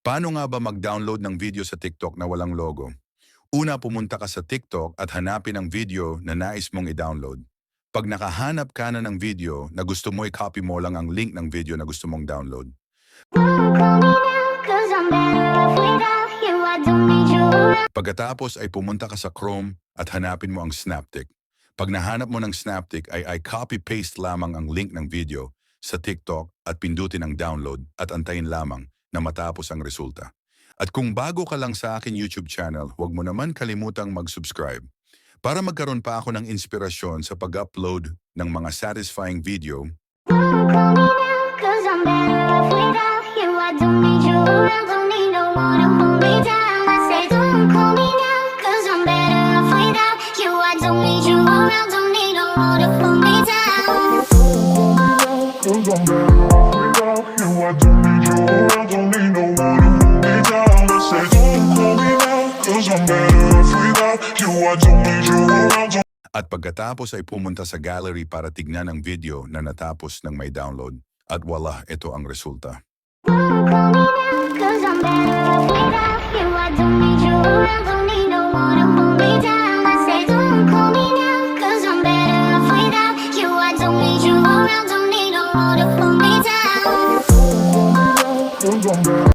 Paano nga ba mag-download ng video sa TikTok na walang logo? Una, pumunta ka sa TikTok at hanapin ang video na nais mong i-download. Pag nakahanap ka na ng video na gusto mo, i-copy mo lang ang link ng video na gusto mong download. Pagkatapos ay pumunta ka sa Chrome at hanapin mo ang Snaptik. Pag nahanap mo ng Snaptik ay copy-paste lamang ang link ng video sa TikTok at pindutin ang download at antayin lamang na matapos ang resulta. At kung bago ka lang sa akin YouTube channel, huwag mo naman kalimutang mag-subscribe para magkaroon pa ako ng inspirasyon sa pag-upload ng mga satisfying video. At pagkatapos ay pumunta sa gallery para tignan ang video na natapos ng may download. At wala, ito ang resulta.